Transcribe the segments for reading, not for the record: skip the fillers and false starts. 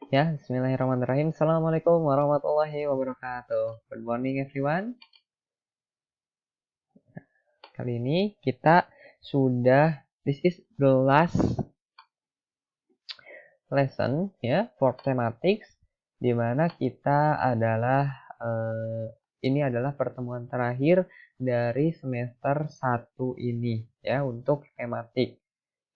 Ya, bismillahirrahmanirrahim. Assalamualaikum warahmatullahi wabarakatuh. Good morning everyone. Kali ini kita this is the last lesson ya for thematics, di mana kita adalah ini adalah pertemuan terakhir dari semester 1 ini ya untuk tematik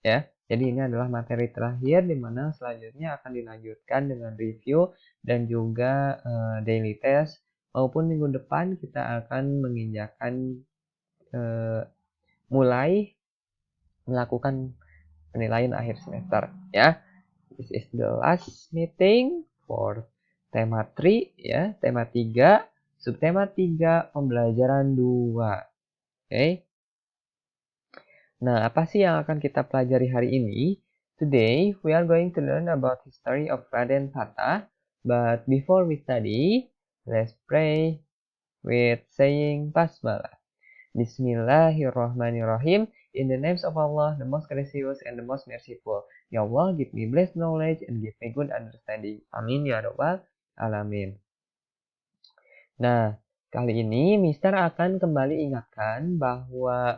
ya. Jadi ini adalah materi terakhir di mana selanjutnya akan dilanjutkan dengan review dan juga daily test, maupun minggu depan kita akan menginjakan mulai melakukan penilaian akhir semester ya. This is the last meeting for tema 3 ya, tema 3, subtema 3, pembelajaran 2. Oke. Nah, apa sih yang akan kita pelajari hari ini? Today, we are going to learn about history of Raden Patah. But before we study, let's pray with saying Basmalah. Bismillahirrahmanirrahim. In the names of Allah, the most gracious and the most merciful. Ya Allah, give me blessed knowledge and give me good understanding. Amin ya rabbal alamin. Nah, kali ini Mister akan kembali ingatkan bahwa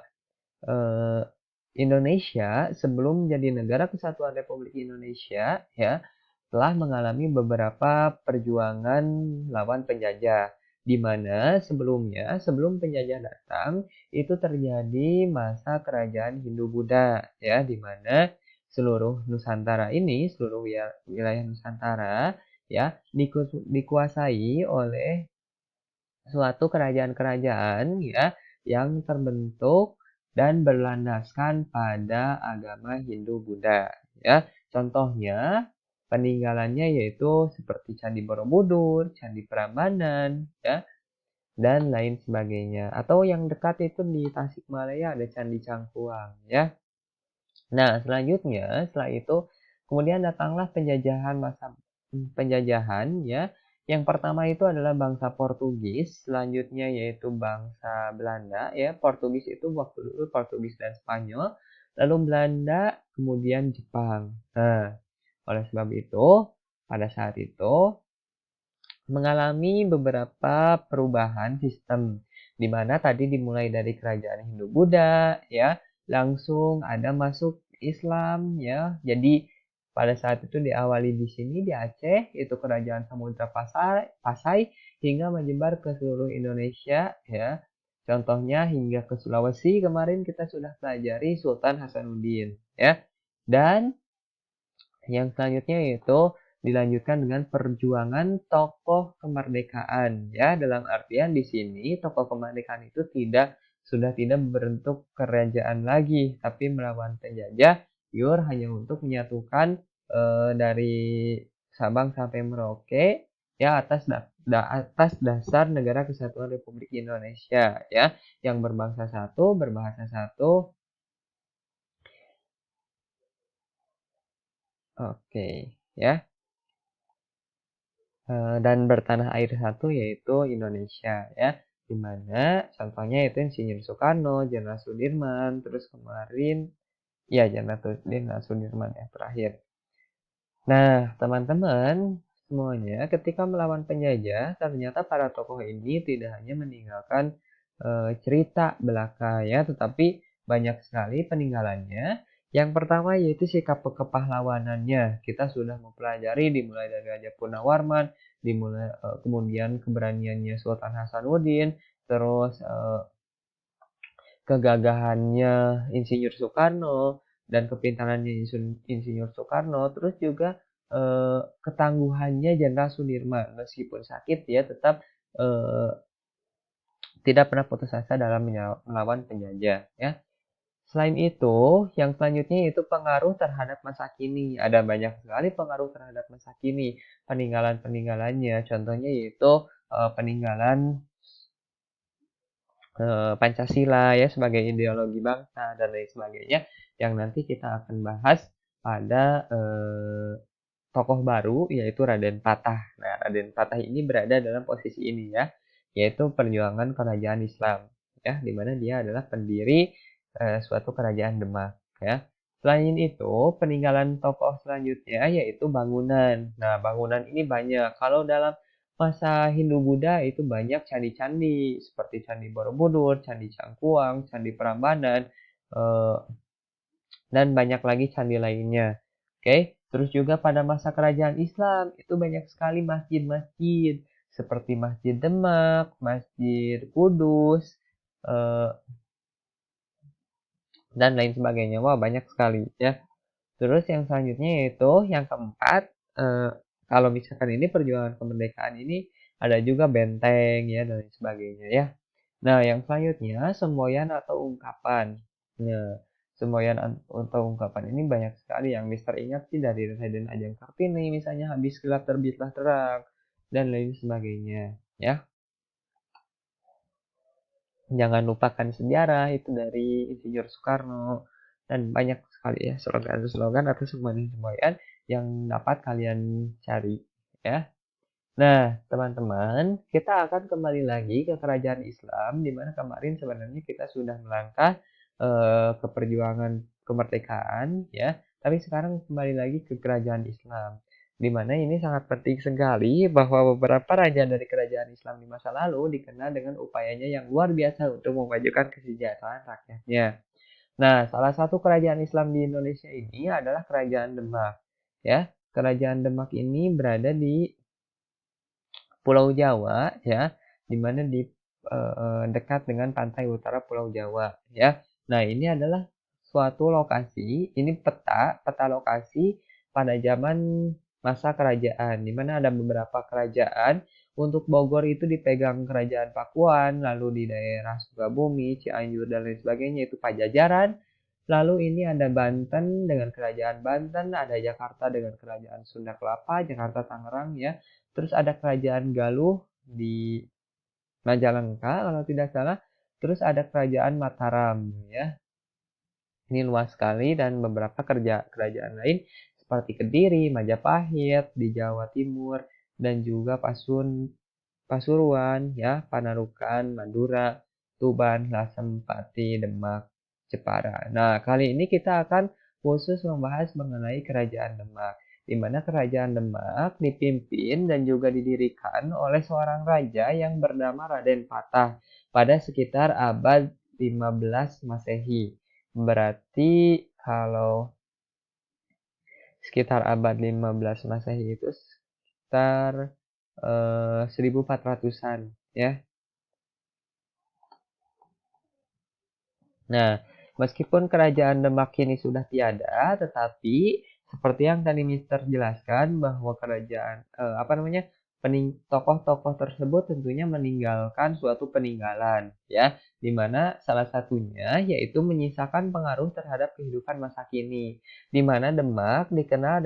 Indonesia sebelum menjadi negara kesatuan Republik Indonesia ya telah mengalami beberapa perjuangan lawan penjajah, di mana sebelum penjajah datang itu terjadi masa kerajaan Hindu-Buddha ya, di mana seluruh wilayah Nusantara ya dikuasai oleh suatu kerajaan-kerajaan ya yang terbentuk dan berlandaskan pada agama Hindu-Buddha ya. Contohnya peninggalannya yaitu seperti Candi Borobudur, Candi Prambanan ya, dan lain sebagainya. Atau yang dekat itu di Tasikmalaya ada Candi Cangkuang ya. Nah, setelah itu kemudian datanglah penjajahan ya. Yang pertama itu adalah bangsa Portugis, selanjutnya yaitu bangsa Belanda ya. Portugis itu waktu dulu Portugis dan Spanyol, lalu Belanda, kemudian Jepang. Nah, oleh sebab itu, pada saat itu mengalami beberapa perubahan sistem, di mana tadi dimulai dari kerajaan Hindu-Buddha ya, langsung ada masuk Islam ya. Jadi pada saat itu diawali di sini di Aceh, itu kerajaan Samudra Pasai hingga menyebar ke seluruh Indonesia ya. Contohnya hingga ke Sulawesi kemarin kita sudah pelajari Sultan Hasanuddin ya. Dan yang selanjutnya yaitu dilanjutkan dengan perjuangan tokoh kemerdekaan ya. Dalam artian di sini tokoh kemerdekaan itu sudah tidak berbentuk kerajaan lagi, tapi melawan penjajah pure hanya untuk menyatukan dari Sabang sampai Merauke ya atas dasar Negara Kesatuan Republik Indonesia ya, yang berbangsa satu, berbahasa satu. Oke ya. Dan bertanah air satu yaitu Indonesia ya, dimana contohnya itu Insinyur Soekarno, Jenderal Sudirman, terus kemarin ya Jenderal Sudirman ya terakhir. Nah, teman-teman semuanya, ketika melawan penjajah, ternyata para tokoh ini tidak hanya meninggalkan cerita belaka ya, tetapi banyak sekali peninggalannya. Yang pertama yaitu sikap kepahlawanannya. Kita sudah mempelajari dimulai dari Raja Purnawarman, kemudian keberaniannya Sultan Hasanuddin, terus kegagahannya Insinyur Soekarno dan kepintarannya Insinyur Soekarno, terus juga ketangguhannya Jenderal Sudirman, meskipun sakit dia tetap tidak pernah putus asa dalam melawan penjajah ya. Selain itu, yang selanjutnya itu pengaruh terhadap masa kini. Ada banyak sekali pengaruh terhadap masa kini, peninggalan-peninggalannya. Contohnya yaitu peninggalan Pancasila ya sebagai ideologi bangsa dan lain sebagainya, yang nanti kita akan bahas pada tokoh baru yaitu Raden Patah. Nah, Raden Patah ini berada dalam posisi ini ya, yaitu perjuangan kerajaan Islam ya, di mana dia adalah pendiri suatu kerajaan Demak ya. Selain itu, peninggalan tokoh selanjutnya yaitu bangunan. Nah, bangunan ini banyak. Kalau dalam masa Hindu-Buddha itu banyak candi-candi seperti Candi Borobudur, Candi Cangkuang, Candi Prambanan, eh, dan banyak lagi candi lainnya. Oke, terus juga pada masa kerajaan Islam itu banyak sekali masjid-masjid seperti Masjid Demak, Masjid Kudus, eh, dan lain sebagainya. Wah, banyak sekali ya. Terus yang selanjutnya yaitu yang keempat, eh, kalau misalkan ini perjuangan kemerdekaan ini ada juga benteng ya dan lain sebagainya ya. Nah, yang selanjutnya semboyan atau ungkapan. Nah, semboyan atau ungkapan ini banyak sekali yang Mister ingat sih dari Raden Ajeng Kartini misalnya habis gelap terbitlah terang dan lain sebagainya ya. Jangan lupakan sejarah itu dari Insinyur Soekarno dan banyak sekali ya slogan-slogan atau semboyan yang dapat kalian cari ya. Nah, teman-teman, kita akan kembali lagi ke kerajaan Islam di mana kemarin sebenarnya kita sudah melangkah ke perjuangan kemerdekaan ya, tapi sekarang kembali lagi ke kerajaan Islam. Di mana ini sangat penting sekali bahwa beberapa raja dari kerajaan Islam di masa lalu dikenal dengan upayanya yang luar biasa untuk memajukan kesejahteraan rakyatnya. Nah, salah satu kerajaan Islam di Indonesia ini adalah Kerajaan Demak. Ya, Kerajaan Demak ini berada di Pulau Jawa ya, di mana di dekat dengan pantai utara Pulau Jawa ya. Nah, ini adalah suatu lokasi, ini peta lokasi pada zaman masa kerajaan, di mana ada beberapa kerajaan. Untuk Bogor itu dipegang Kerajaan Pakuan, lalu di daerah Sukabumi, Cianjur dan lain sebagainya itu Pajajaran. Lalu ini ada Banten dengan Kerajaan Banten, ada Jakarta dengan Kerajaan Sunda Kelapa, Jakarta Tangerang ya. Terus ada Kerajaan Galuh di Majalengka kalau tidak salah. Terus ada Kerajaan Mataram ya. Ini luas sekali dan beberapa kerajaan lain seperti Kediri, Majapahit di Jawa Timur dan juga Pasuruan ya, Panarukan, Madura, Tuban, Lasem, Pati, Demak, Jepara. Nah, kali ini kita akan khusus membahas mengenai Kerajaan Demak, di mana Kerajaan Demak dipimpin dan juga didirikan oleh seorang raja yang bernama Raden Patah pada sekitar abad 15 Masehi. Berarti kalau sekitar abad 15 Masehi itu sekitar 1400-an ya. Nah, meskipun kerajaan Demak kini sudah tiada, tetapi seperti yang tadi Mister jelaskan bahwa kerajaan apa namanya tokoh-tokoh tersebut tentunya meninggalkan suatu peninggalan, ya, di mana salah satunya yaitu menyisakan pengaruh terhadap kehidupan masa kini, di mana Demak dikenal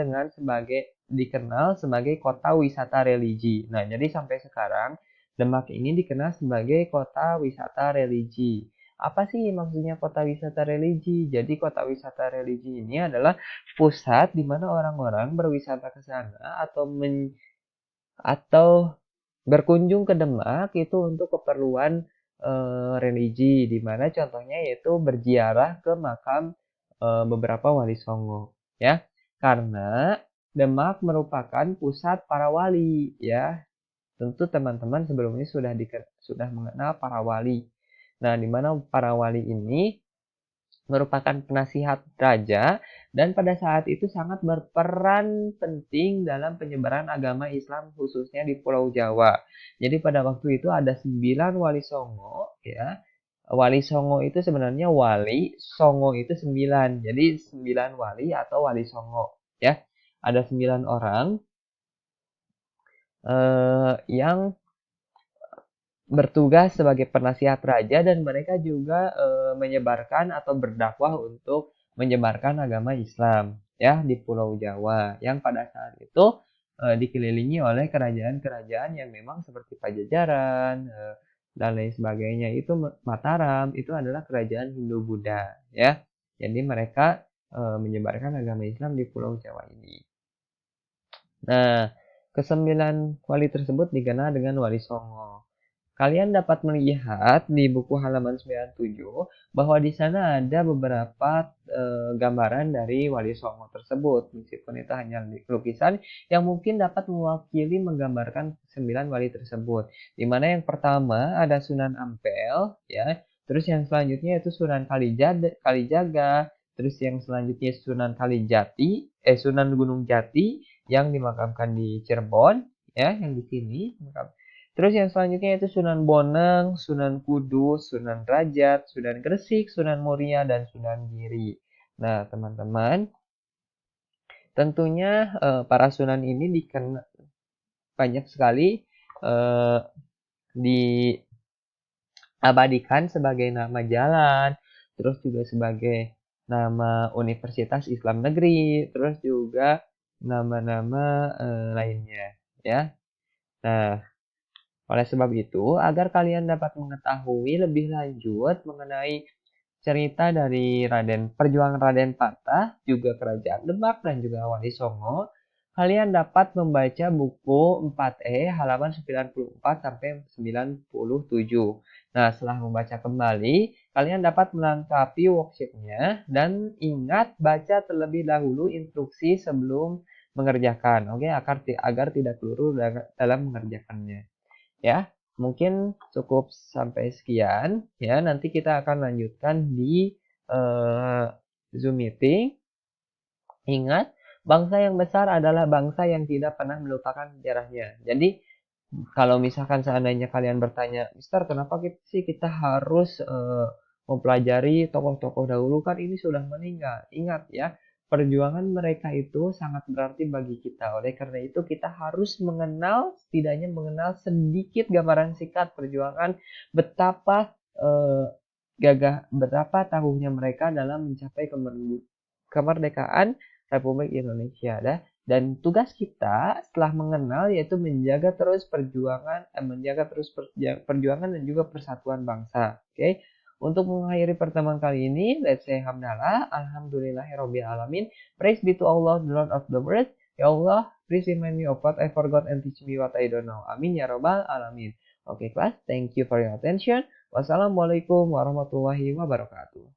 sebagai kota wisata religi. Nah, jadi sampai sekarang Demak ini dikenal sebagai kota wisata religi. Apa sih maksudnya kota wisata religi? Jadi kota wisata religi ini adalah pusat di mana orang-orang berwisata ke sana atau berkunjung ke Demak itu untuk keperluan religi, di mana contohnya yaitu berziarah ke makam beberapa wali songo, ya. Karena Demak merupakan pusat para wali, ya. Tentu teman-teman sebelumnya sudah mengenal para wali. Nah, di mana para wali ini merupakan penasihat raja dan pada saat itu sangat berperan penting dalam penyebaran agama Islam khususnya di Pulau Jawa. Jadi pada waktu itu ada 9 wali songo ya. Wali songo itu sebenarnya wali, songo itu 9. Jadi 9 wali atau wali songo ya. Ada 9 orang yang bertugas sebagai penasihat raja dan mereka juga menyebarkan atau berdakwah untuk menyebarkan agama Islam ya di Pulau Jawa yang pada saat itu dikelilingi oleh kerajaan-kerajaan yang memang seperti Pajajaran dan lain sebagainya. Itu Mataram itu adalah kerajaan Hindu-Buddha ya. Jadi mereka menyebarkan agama Islam di Pulau Jawa ini. Nah, kesembilan wali tersebut dikenal dengan Wali Songo. Kalian dapat melihat di buku halaman 97 bahwa di sana ada beberapa gambaran dari Wali Songo tersebut. Meskipun itu hanya lukisan yang mungkin dapat mewakili menggambarkan 9 wali tersebut. Di mana yang pertama ada Sunan Ampel, ya. Terus yang selanjutnya itu Sunan Kalijaga, terus yang selanjutnya Sunan Sunan Gunung Jati yang dimakamkan di Cirebon, ya, yang di sini. Terus yang selanjutnya itu Sunan Bonang, Sunan Kudus, Sunan Derajat, Sunan Gresik, Sunan Muria, dan Sunan Giri. Nah, teman-teman, tentunya para sunan ini dikenal banyak sekali diabadikan sebagai nama jalan, terus juga sebagai nama Universitas Islam Negeri, terus juga nama-nama lainnya, ya. Nah, oleh sebab itu, agar kalian dapat mengetahui lebih lanjut mengenai cerita dari perjuangan Raden Patah, juga Kerajaan Demak dan juga Wali Songo, kalian dapat membaca buku 4E halaman 94 sampai 97. Nah, setelah membaca kembali, kalian dapat melengkapi worksheet-nya dan ingat baca terlebih dahulu instruksi sebelum mengerjakan, oke, agar tidak keliru dalam mengerjakannya. Ya, mungkin cukup sampai sekian. Ya, nanti kita akan lanjutkan di Zoom meeting. Ingat, bangsa yang besar adalah bangsa yang tidak pernah melupakan sejarahnya. Jadi, kalau misalkan seandainya kalian bertanya, Mister, kenapa kita harus mempelajari tokoh-tokoh dahulu, kan ini sudah meninggal. Ingat ya, perjuangan mereka itu sangat berarti bagi kita. Oleh karena itu kita harus setidaknya mengenal sedikit gambaran singkat perjuangan betapa betapa tahunya mereka dalam mencapai kemerdekaan Republik Indonesia. Dan tugas kita setelah mengenal yaitu menjaga terus perjuangan dan juga persatuan bangsa. Oke. Untuk mengakhiri pertemuan kali ini, let's say hamdalah, alhamdulillahirabbil alamin. Praise be to Allah, the Lord of the world. Ya Allah, please remind me of what I forgot and teach me what I don't know. Amin ya rabbal alamin. Oke, class, thank you for your attention. Wassalamualaikum warahmatullahi wabarakatuh.